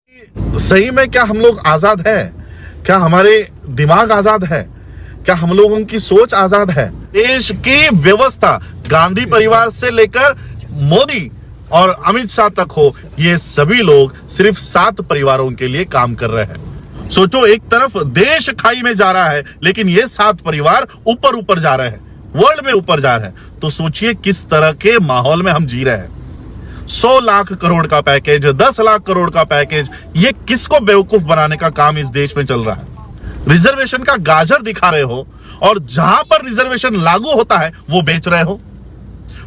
सही में क्या हम लोग आजाद हैं? क्या हमारे दिमाग आजाद है? क्या हम लोगों की सोच आजाद है? देश की व्यवस्था गांधी परिवार से लेकर मोदी और अमित शाह तक हो, ये सभी लोग सिर्फ 7 परिवारों के लिए काम कर रहे हैं। सोचो, एक तरफ देश खाई में जा रहा है, लेकिन ये 7 परिवार ऊपर जा रहे हैं, वर्ल्ड में ऊपर जा रहे हैं। तो सोचिए किस तरह के माहौल में हम जी रहे हैं। 100 लाख करोड़ का पैकेज, 10 लाख करोड़ का पैकेज, ये किसको बेवकूफ बनाने का काम इस देश में चल रहा है? रिजर्वेशन का गाजर दिखा रहे हो और जहां पर रिजर्वेशन लागू होता है वो बेच रहे हो।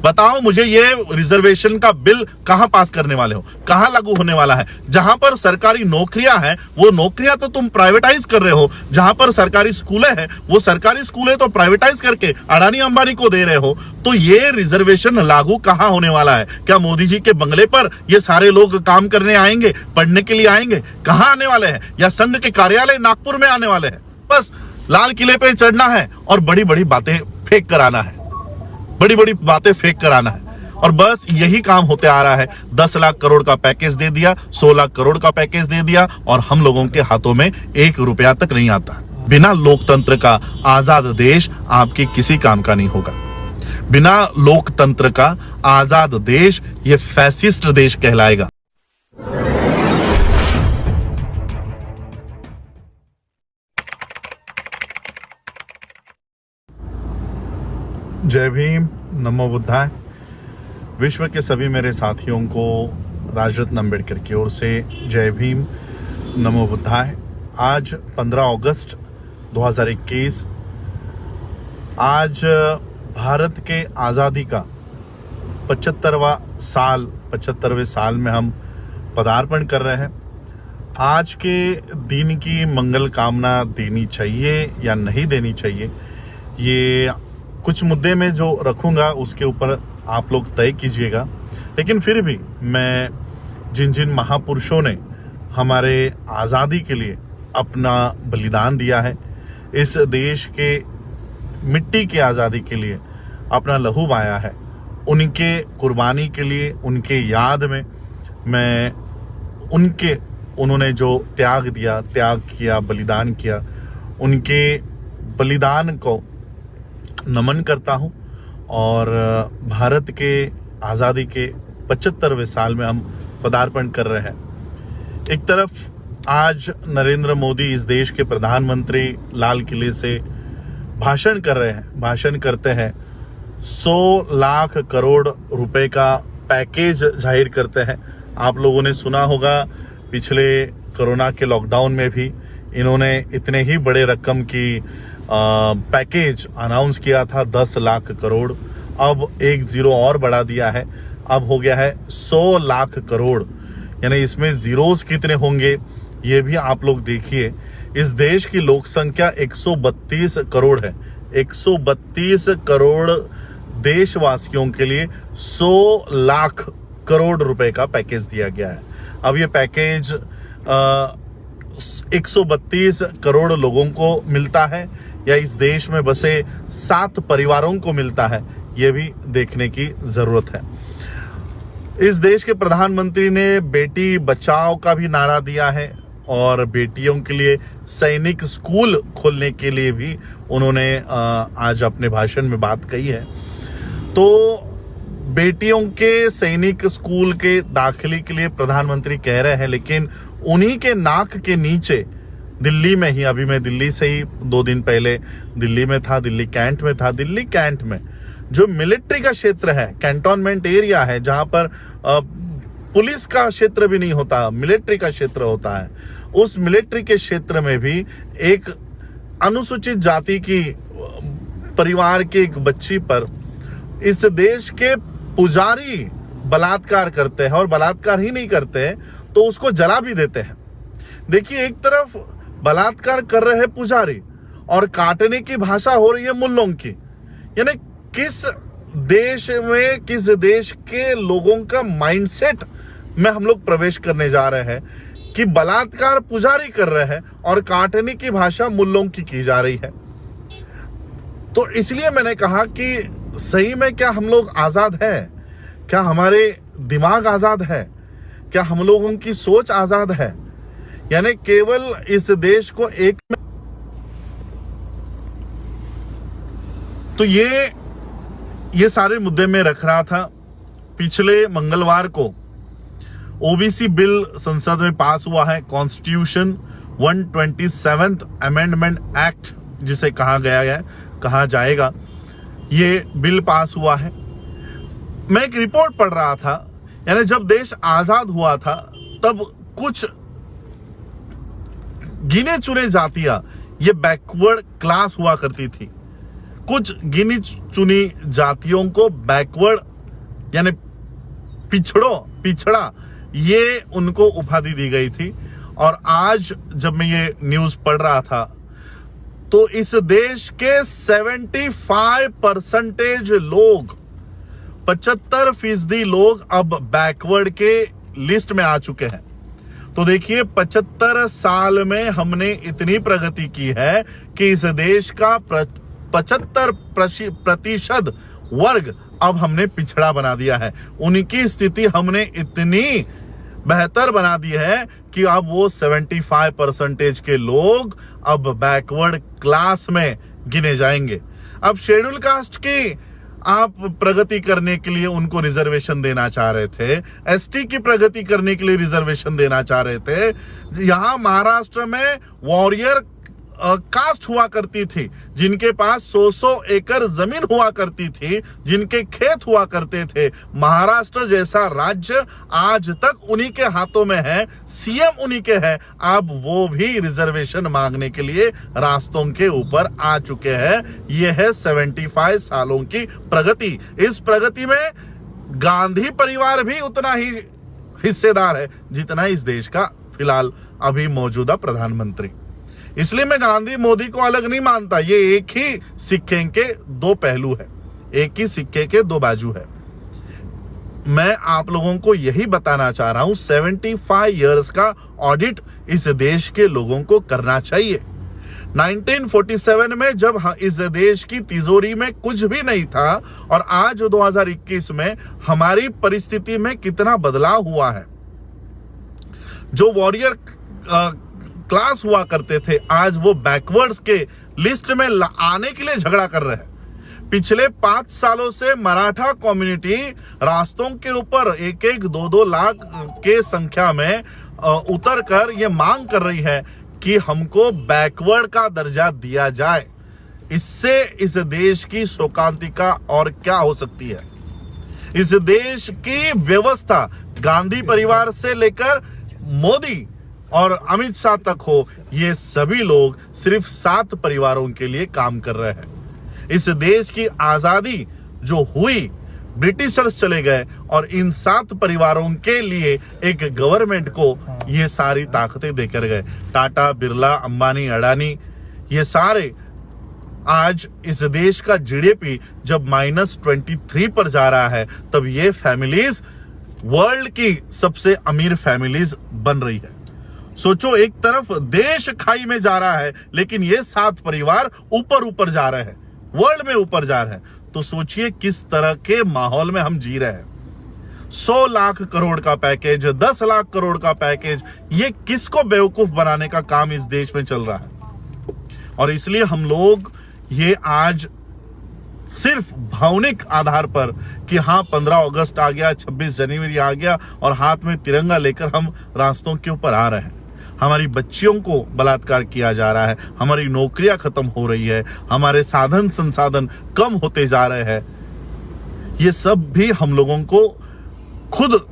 बताओ मुझे, ये रिजर्वेशन का बिल कहां पास करने वाले हो? कहां लागू होने वाला है? जहां पर सरकारी नौकरियां हैं वो नौकरियां तो तुम प्राइवेटाइज कर रहे हो। जहां पर सरकारी स्कूलें हैं वो सरकारी स्कूलें तो प्राइवेटाइज करके अडानी अंबानी को दे रहे हो। तो ये रिजर्वेशन लागू कहां होने वाला है? क्या मोदी जी के बंगले पर ये सारे लोग काम करने आएंगे, पढ़ने के लिए आएंगे? कहां आने वाले हैं? या संघ के कार्यालय नागपुर में आने वाले हैं? बस लाल किले पे चढ़ना है और बड़ी बड़ी बातें फेंक कर आना है, बड़ी बड़ी बातें फेंक कर आना है, और बस यही काम होते आ रहा है। 10 लाख करोड़ का पैकेज दे दिया, 100 लाख करोड़ का पैकेज दे दिया, और हम लोगों के हाथों में 1 रुपया तक नहीं आता। बिना लोकतंत्र का आजाद देश आपके किसी काम का नहीं होगा। बिना लोकतंत्र का आजाद देश ये फैसिस्ट देश कहलाएगा। जय भीम, नमो बुद्धाय। विश्व के सभी मेरे साथियों को राजरत्न अम्बेडकर की ओर से जय भीम, नमो बुद्धाय। आज 15 अगस्त 2021, आज भारत के आज़ादी का 75वें साल में हम पदार्पण कर रहे हैं। आज के दिन की मंगल कामना देनी चाहिए या नहीं देनी चाहिए, ये कुछ मुद्दे में जो रखूंगा उसके ऊपर आप लोग तय कीजिएगा। लेकिन फिर भी मैं जिन जिन महापुरुषों ने हमारे आज़ादी के लिए अपना बलिदान दिया है, इस देश के मिट्टी की आज़ादी के लिए अपना लहू बहाया है, उनके कुर्बानी के लिए, उनके याद में मैं उन्होंने जो त्याग दिया, त्याग किया, बलिदान किया, उनके बलिदान को नमन करता हूं। और भारत के आज़ादी के 75वें साल में हम पदार्पण कर रहे हैं। एक तरफ आज नरेंद्र मोदी इस देश के प्रधानमंत्री लाल किले से भाषण कर रहे हैं, भाषण करते हैं, 100 लाख करोड़ रुपए का पैकेज जाहिर करते हैं। आप लोगों ने सुना होगा, पिछले कोरोना के लॉकडाउन में भी इन्होंने इतने ही बड़े रकम की पैकेज अनाउंस किया था, 10 लाख करोड़। अब 1 ज़ीरो और बढ़ा दिया है, अब हो गया है 100 लाख करोड़। यानी इसमें ज़ीरोस कितने होंगे ये भी आप लोग देखिए। इस देश की लोक संख्या 132 करोड़ है। 132 करोड़ देशवासियों के लिए 100 लाख करोड़ रुपए का पैकेज दिया गया है। अब ये पैकेज 132 करोड़ लोगों को मिलता है या इस देश में बसे 7 परिवारों को मिलता है, ये भी देखने की जरूरत है। इस देश के प्रधानमंत्री ने बेटी बचाओ का भी नारा दिया है और बेटियों के लिए सैनिक स्कूल खोलने के लिए भी उन्होंने आज अपने भाषण में बात कही है। तो बेटियों के सैनिक स्कूल के दाखिले के लिए प्रधानमंत्री कह रहे हैं, लेकिन उन्हीं के नाक के नीचे दिल्ली में ही, अभी मैं दिल्ली से ही 2 दिन पहले दिल्ली में था, दिल्ली कैंट में था। दिल्ली कैंट में जो मिलिट्री का क्षेत्र है, कैंटोनमेंट एरिया है, जहां पर पुलिस का क्षेत्र भी नहीं होता, मिलिट्री का क्षेत्र होता है, उस मिलिट्री के क्षेत्र में भी एक अनुसूचित जाति की परिवार के एक बच्ची पर इस देश के पुजारी बलात्कार करते हैं, और बलात्कार ही नहीं करते हैं तो उसको जला भी देते हैं। देखिए, एक तरफ बलात्कार कर रहे हैं पुजारी और काटने की भाषा हो रही है मुल्लों की। यानी किस देश में, किस देश के लोगों का माइंडसेट में हम लोग प्रवेश करने जा रहे हैं कि बलात्कार पुजारी कर रहे हैं और काटने की भाषा मुल्लों की जा रही है। तो इसलिए मैंने कहा कि सही में क्या हम लोग आजाद हैं? क्या हमारे दिमाग आजाद है? क्या हम लोगों की सोच आजाद है? यानी केवल इस देश को एक, तो ये सारे मुद्दे में रख रहा था। पिछले मंगलवार को ओबीसी बिल संसद में पास हुआ है, कॉन्स्टिट्यूशन 127th अमेंडमेंट एक्ट जिसे कहा जाएगा, ये बिल पास हुआ है। मैं एक रिपोर्ट पढ़ रहा था, यानी जब देश आजाद हुआ था तब कुछ गिने चुने जातियां, ये बैकवर्ड क्लास हुआ करती थी। कुछ गिनी चुनी जातियों को बैकवर्ड यानी पिछड़ा ये उनको उपाधि दी गई थी। और आज जब मैं ये न्यूज पढ़ रहा था तो इस देश के 75% लोग, 75% लोग अब बैकवर्ड के लिस्ट में आ चुके हैं। तो देखिए 75 साल में हमने इतनी प्रगति की है कि इस देश का 75% वर्ग अब हमने पिछड़ा बना दिया है। उनकी स्थिति हमने इतनी बेहतर बना दी है कि अब वो 75% के लोग अब बैकवर्ड क्लास में गिने जाएंगे। अब शेड्यूल कास्ट की आप प्रगति करने के लिए उनको रिजर्वेशन देना चाह रहे थे, एसटी की प्रगति करने के लिए रिजर्वेशन देना चाह रहे थे। यहां महाराष्ट्र में वॉरियर कास्ट हुआ करती थी, जिनके पास 100 एकड़ जमीन हुआ करती थी, जिनके खेत हुआ करते थे। महाराष्ट्र जैसा राज्य आज तक उन्हीं के हाथों में है, सीएम उन्हीं के हैं। अब वो भी रिजर्वेशन मांगने के लिए रास्तों के ऊपर आ चुके हैं। ये है 75 सालों की प्रगति। इस प्रगति में गांधी परिवार भी उतना ही हिस्सेदार है जितना इस देश का फिलहाल अभी मौजूदा प्रधानमंत्री। इसलिए मैं गांधी मोदी को अलग नहीं मानता। ये एक ही सिक्के के दो पहलू है, एक ही सिक्के के दो बाजू है। मैं आप लोगों को यही बताना चाह रहा हूं, 75 इयर्स का ऑडिट इस देश के लोगों को करना चाहिए। 1947 में जब इस देश की तिजोरी में कुछ भी नहीं था और आज 2021 में हमारी परिस्थिति में कितना बदलाव हुआ है। जो वॉरियर क्लास हुआ करते थे आज वो बैकवर्ड्स के लिस्ट में आने के लिए झगड़ा कर रहे हैं। पिछले 5 सालों से मराठा कम्युनिटी रास्तों के ऊपर 1-1, 2-2 लाख के संख्या में उतर कर ये मांग कर रही है कि हमको बैकवर्ड का दर्जा दिया जाए। इससे इस देश की शोकांतिका और क्या हो सकती है। इस देश की व्यवस्था गांधी परिवार से लेकर मोदी और अमित शाह तक हो, ये सभी लोग सिर्फ 7 परिवारों के लिए काम कर रहे हैं। इस देश की आजादी जो हुई, ब्रिटिशर्स चले गए और इन 7 परिवारों के लिए एक गवर्नमेंट को ये सारी ताकतें देकर गए। टाटा, बिरला, अंबानी, अडानी, ये सारे आज इस देश का जीडीपी जब -23 पर जा रहा है, तब ये फैमिलीज वर्ल्ड की सबसे अमीर फैमिलीज बन रही है। सोचो, एक तरफ देश खाई में जा रहा है लेकिन ये 7 परिवार ऊपर जा रहे हैं, वर्ल्ड में ऊपर जा रहे हैं। तो सोचिए किस तरह के माहौल में हम जी रहे हैं। 100 लाख करोड़ का पैकेज, 10 लाख करोड़ का पैकेज, ये किसको बेवकूफ बनाने का काम इस देश में चल रहा है। और इसलिए हम लोग ये आज सिर्फ भावनिक आधार पर कि हाँ 15 अगस्त आ गया, 26 जनवरी आ गया और हाथ में तिरंगा लेकर हम रास्तों के ऊपर आ रहे हैं। हमारी बच्चियों को बलात्कार किया जा रहा है, हमारी नौकरियां खत्म हो रही है, हमारे साधन संसाधन कम होते जा रहे हैं। ये सब भी हम लोगों को खुद,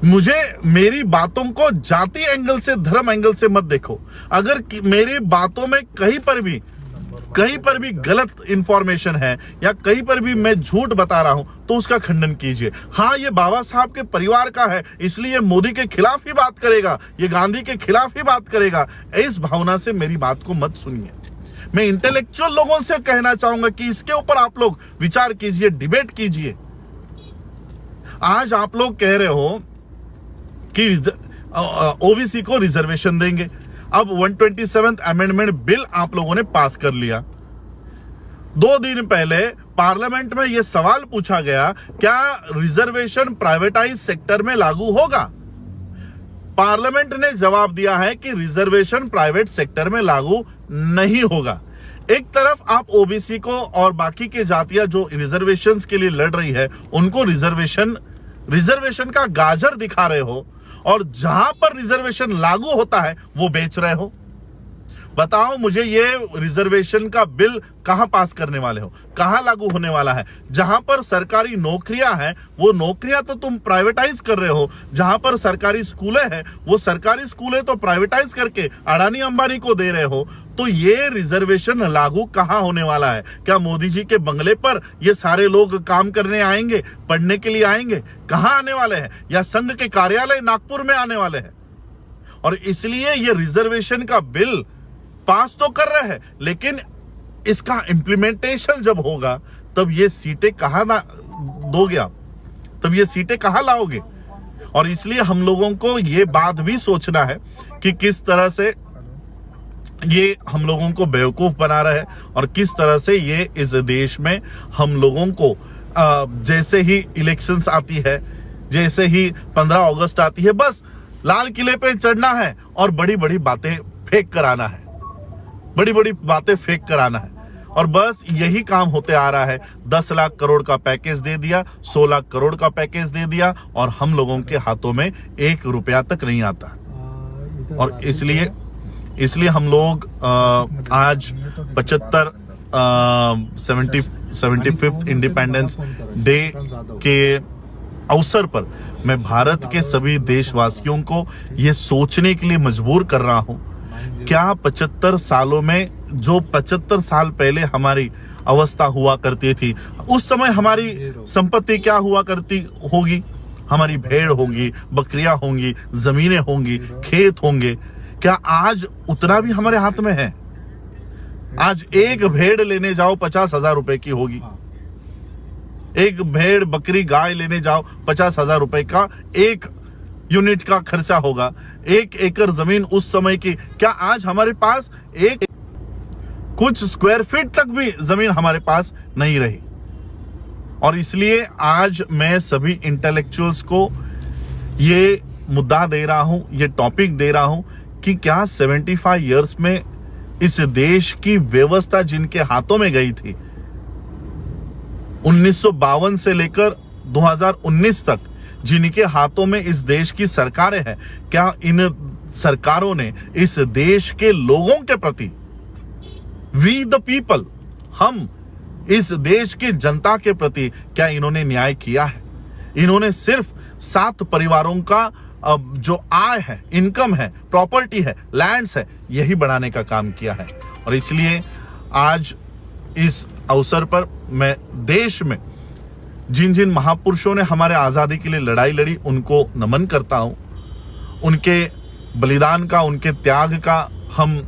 मुझे मेरी बातों को जाति एंगल से, धर्म एंगल से मत देखो। अगर मेरी बातों में कहीं पर भी गलत इंफॉर्मेशन है या कहीं पर भी मैं झूठ बता रहा हूं तो उसका खंडन कीजिए। हाँ, ये बाबा साहब के परिवार का है इसलिए मोदी के खिलाफ ही बात करेगा, ये गांधी के खिलाफ ही बात करेगा, इस भावना से मेरी बात को मत सुनिए। मैं इंटेलेक्चुअल लोगों से कहना चाहूंगा कि इसके ऊपर आप लोग विचार कीजिए, डिबेट कीजिए। आज आप लोग कह रहे हो कि ओबीसी को रिजर्वेशन देंगे। अब 127th अमेंडमेंट बिल आप लोगों ने पास कर लिया। 2 दिन पहले पार्लियामेंट में यह सवाल पूछा गया, क्या रिजर्वेशन प्राइवेटाइज सेक्टर में लागू होगा? पार्लियामेंट ने जवाब दिया है कि रिजर्वेशन प्राइवेट सेक्टर में लागू नहीं होगा। एक तरफ आप ओबीसी को और बाकी के जातियां जो रिजर्वेशंस के लिए लड़ रही है उनको रिजर्वेशन का गाजर दिखा रहे हो, और जहां पर रिजर्वेशन लागू होता है वो बेच रहे हो। बताओ मुझे, ये रिजर्वेशन का बिल कहां पास करने वाले हो, कहां लागू होने वाला है? जहां पर सरकारी नौकरियां हैं वो नौकरियां तो तुम प्राइवेटाइज कर रहे हो, जहां पर सरकारी स्कूलें हैं वो सरकारी स्कूलें तो प्राइवेटाइज करके अडानी अंबानी को दे रहे हो। तो ये रिजर्वेशन लागू कहां होने वाला है? क्या मोदी जी के बंगले पर ये सारे लोग काम करने आएंगे, पढ़ने के लिए आएंगे? कहां आने वाले हैं? या संघ के कार्यालय नागपुर में आने वाले हैं? और इसलिए ये रिजर्वेशन का बिल पास तो कर रहे हैं, लेकिन इसका इंप्लीमेंटेशन जब होगा तब ये सीटें कहां दोगे आप? तब ये सीटें कहां लाओगे? और इसलिए हम लोगों को ये बात भी सोचना है कि किस तरह से ये हम लोगों को बेवकूफ बना रहा है और किस तरह से ये इस देश में हम लोगों को जैसे ही इलेक्शंस आती है, जैसे ही 15 अगस्त आती है, बस लाल किले पे चढ़ना है और बड़ी बड़ी बातें फेंक कर आना है, बड़ी बड़ी बातें फेंक कर आना है। और बस यही काम होते आ रहा है। 10 लाख करोड़ का पैकेज दे दिया, 16 लाख करोड़ का पैकेज दे दिया, और हम लोगों के हाथों में 1 रुपया तक नहीं आता। और इसलिए हम लोग आज 75th इंडिपेंडेंस डे के अवसर पर मैं भारत के सभी देशवासियों को ये सोचने के लिए मजबूर कर रहा हूं, क्या 75 सालों में, जो 75 साल पहले हमारी अवस्था हुआ करती थी, उस समय हमारी संपत्ति क्या हुआ करती होगी? हमारी भेड़ होगी, बकरियां होंगी, जमीनें होंगी, खेत होंगे। क्या आज उतना भी हमारे हाथ में है? आज एक भेड़ लेने जाओ 50,000 रुपए की होगी, एक भेड़ बकरी गाय लेने जाओ 50,000 रुपए का एक यूनिट का खर्चा होगा। 1 एकड़ जमीन उस समय की, क्या आज हमारे पास एक कुछ स्क्वायर फीट तक भी जमीन हमारे पास नहीं रही? और इसलिए आज मैं सभी इंटेलेक्चुअल्स को ये मुद्दा दे रहा हूं, ये टॉपिक दे रहा हूं कि क्या 75 इयर्स में इस देश की व्यवस्था जिनके हाथों में गई थी, 1952 से लेकर 2019 तक जिनके हाथों में इस देश की सरकारें हैं, क्या इन सरकारों ने इस देश के लोगों के प्रति, वी द पीपल, हम इस देश की जनता के प्रति, क्या इन्होंने न्याय किया है? इन्होंने सिर्फ 7 परिवारों का जो आय है, इनकम है, प्रॉपर्टी है, लैंड्स है, यही बढ़ाने का काम किया है। और इसलिए आज इस अवसर पर मैं देश में जिन जिन महापुरुषों ने हमारे आजादी के लिए लड़ाई लड़ी उनको नमन करता हूं। उनके बलिदान का, उनके त्याग का हम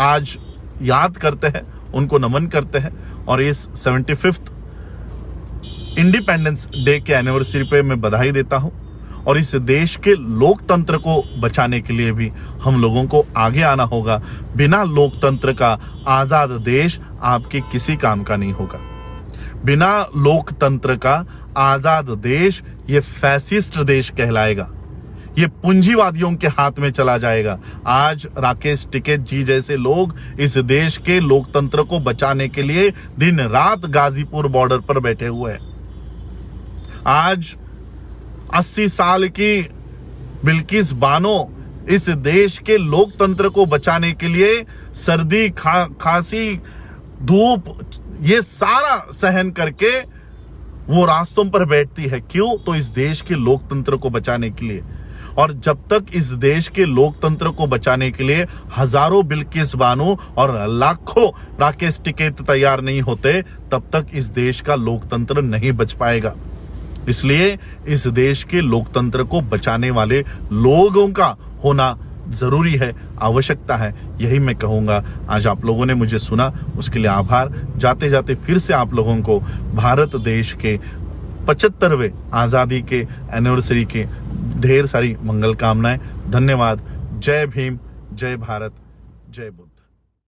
आज याद करते हैं, उनको नमन करते हैं। और इस 75th इंडिपेंडेंस डे के एनिवर्सरी पे मैं बधाई देता हूं। और इस देश के लोकतंत्र को बचाने के लिए भी हम लोगों को आगे आना होगा। बिना लोकतंत्र का आजाद देश आपके किसी काम का नहीं होगा। बिना लोकतंत्र का आजाद देश ये फैसिस्ट देश कहलाएगा, ये पूंजीवादियों के हाथ में चला जाएगा। आज राकेश टिकैत जी जैसे लोग इस देश के लोकतंत्र को बचाने के लिए दिन रात गाजीपुर बॉर्डर पर बैठे हुए हैं। आज 80 साल की बिल्किस बानो इस देश के लोकतंत्र को बचाने के लिए सर्दी, खांसी, धूप, ये सारा सहन करके वो रास्तों पर बैठती है। क्यों? तो इस देश के लोकतंत्र को बचाने के लिए। और जब तक इस देश के लोकतंत्र को बचाने के लिए हजारों बिल्किस बानो और लाखों राकेश टिकैत तैयार नहीं होते, तब तक इस देश का लोकतंत्र नहीं बच पाएगा। इसलिए इस देश के लोकतंत्र को बचाने वाले लोगों का होना जरूरी है, आवश्यकता है। यही मैं कहूंगा। आज आप लोगों ने मुझे सुना, उसके लिए आभार। जाते जाते फिर से आप लोगों को भारत देश के 75वें आजादी के एनिवर्सरी के ढेर सारी मंगल कामनाएं। धन्यवाद। जय भीम, जय भारत, जय बुद्ध।